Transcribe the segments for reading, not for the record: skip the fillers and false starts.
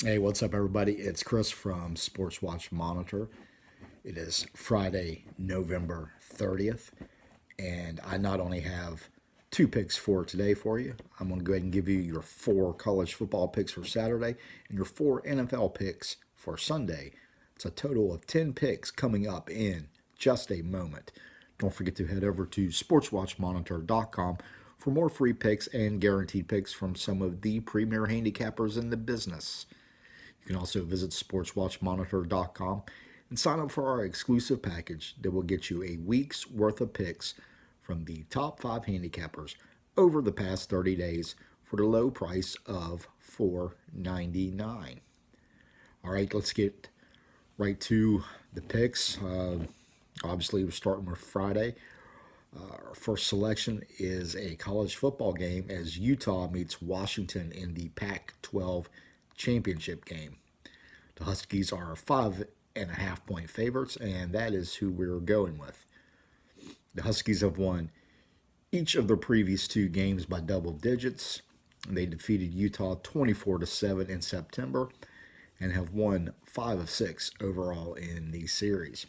Hey, what's up, everybody? It's Chris from Sports Watch Monitor. It is Friday, November 30th, and I not only have two picks for today for you, I'm going to go ahead and give you your four college football picks for Saturday and your four NFL picks for Sunday. It's a total of 10 picks coming up in just a moment. Don't forget to head over to sportswatchmonitor.com for more free picks and guaranteed picks from some of the premier handicappers in the business. You can also visit sportswatchmonitor.com and sign up for our exclusive package that will get you a week's worth of picks from the top five handicappers over the past 30 days for the low price of $4.99. All right, let's get right to the picks. Obviously, we're starting with Friday. Our first selection is a college football game as Utah meets Washington in the Pac 12 championship game. The Huskies are 5.5 point favorites, and that is who we're going with. The Huskies have won each of their previous two games by double digits. They defeated Utah 24-7 in September and have won 5 of 6 overall in the series.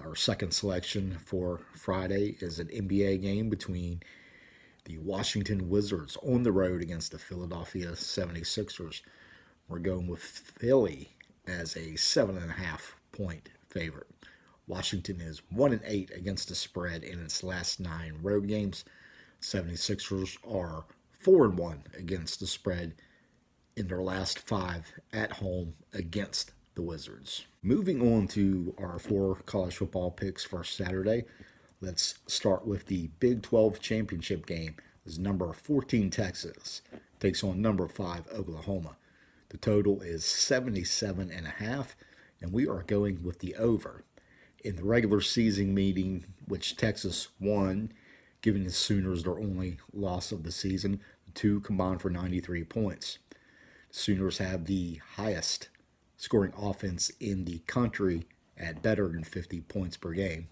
Our second selection for Friday is an NBA game between the Washington Wizards on the road against the Philadelphia 76ers. We're going with Philly as a 7.5 point favorite. Washington is 1-8 against the spread in its last 9 road games. 76ers are 4-1 against the spread in their last 5 at home against the Wizards. Moving on to our 4 college football picks for Saturday. Let's start with the Big 12 championship game. As number 14 Texas takes on number 5 Oklahoma. The total is 77.5, and we are going with the over. In the regular season meeting, which Texas won, giving the Sooners their only loss of the season, the two combined for 93 points. The Sooners have the highest scoring offense in the country at better than 50 points per game.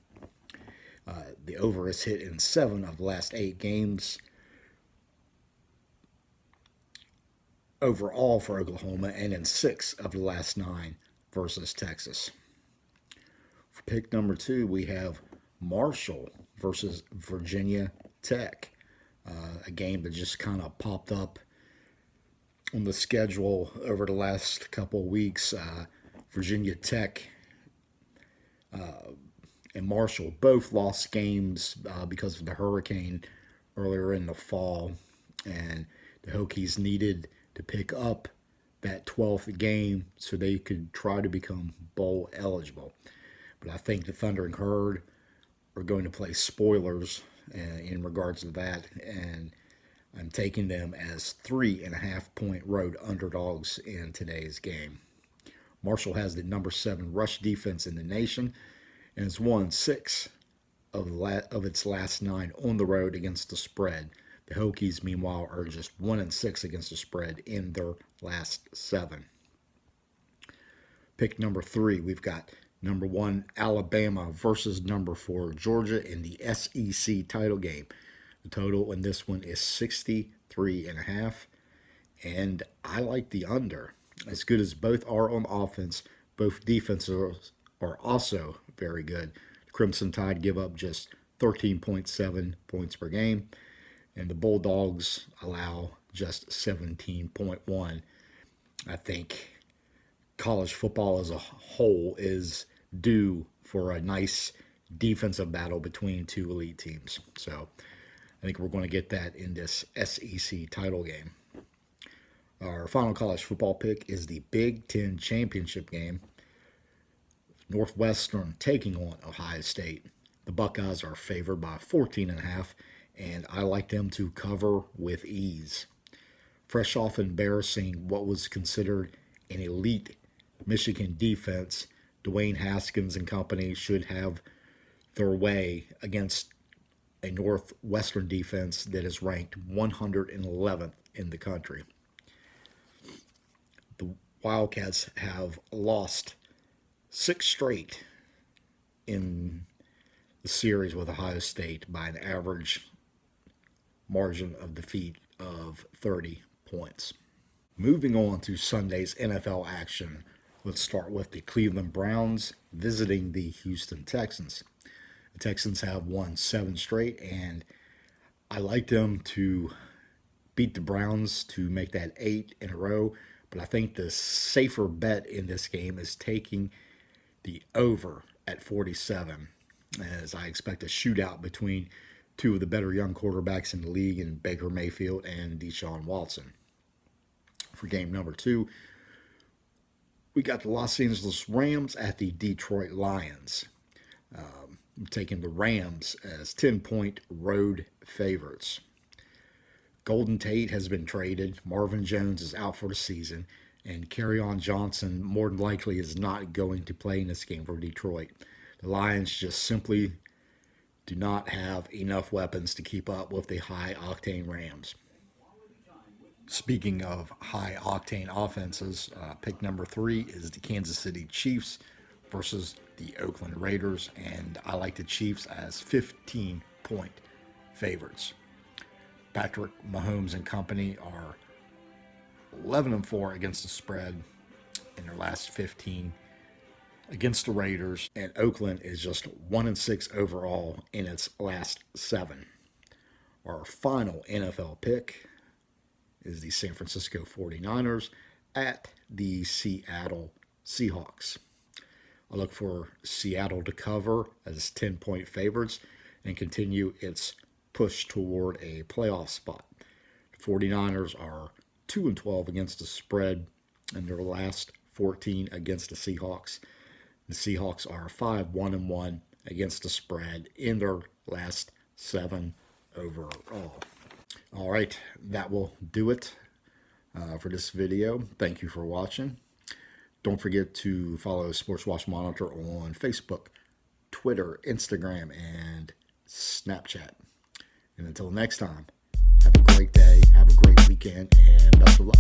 The over is hit in 7 of the last 8 games overall for Oklahoma and in 6 of the last 9 versus Texas. For pick number 2, we have Marshall versus Virginia Tech, a game that just kind of popped up on the schedule over the last couple of weeks. Virginia Tech and Marshall both lost games because of the hurricane earlier in the fall, and the Hokies needed to pick up that 12th game so they could try to become bowl eligible. But I think the Thundering Herd are going to play spoilers in regards to that, and I'm taking them as 3.5 point road underdogs in today's game. Marshall has the number 7 rush defense in the nation and has won 6 of its last 9 on the road against the spread. The Hokies, meanwhile, are just 1-6 against the spread in their last 7. Pick number 3, we've got number 1 Alabama versus number 4 Georgia in the SEC title game. The total in this one is 63.5, and I like the under. As good as both are on offense, both defenses are also very good. The Crimson Tide give up just 13.7 points per game, and the Bulldogs allow just 17.1. I think college football as a whole is due for a nice defensive battle between two elite teams. So I think we're going to get that in this SEC title game. Our final college football pick is the Big Ten championship game. Northwestern taking on Ohio State. The Buckeyes are favored by 14.5, and I like them to cover with ease. Fresh off embarrassing what was considered an elite Michigan defense, Dwayne Haskins and company should have their way against a Northwestern defense that is ranked 111th in the country. The Wildcats have lost 6 straight in the series with Ohio State by an average margin of defeat of 30 points. Moving on to Sunday's NFL action, let's start with the Cleveland Browns visiting the Houston Texans. The Texans have won 7 straight, and I like them to beat the Browns to make that 8 in a row. But I think the safer bet in this game is taking the over at 47, as I expect a shootout between two of the better young quarterbacks in the league in Baker Mayfield and Deshaun Watson. For game number 2, we got the Los Angeles Rams at the Detroit Lions. I'm taking the Rams as 10-point road favorites. Golden Tate has been traded. Marvin Jones is out for the season. And Kerryon Johnson more than likely is not going to play in this game for Detroit. The Lions just simply do not have enough weapons to keep up with the high-octane Rams. Speaking of high-octane offenses, pick number 3 is the Kansas City Chiefs versus the Oakland Raiders, and I like the Chiefs as 15-point favorites. Patrick Mahomes and company are 11-4 against the spread in their last 15 against the Raiders, and Oakland is just 1-6 overall in its last 7. Our final NFL pick is the San Francisco 49ers at the Seattle Seahawks. I look for Seattle to cover as 10-point favorites and continue its push toward a playoff spot. The 49ers are 2-12 against the spread in their last 14 against the Seahawks. The Seahawks are 5-1-1 against the spread in their last 7 overall. All right, that will do it for this video. Thank you for watching. Don't forget to follow Sports Watch Monitor on Facebook, Twitter, Instagram, and Snapchat. And until next time, have a great day, have a great weekend, and best of luck.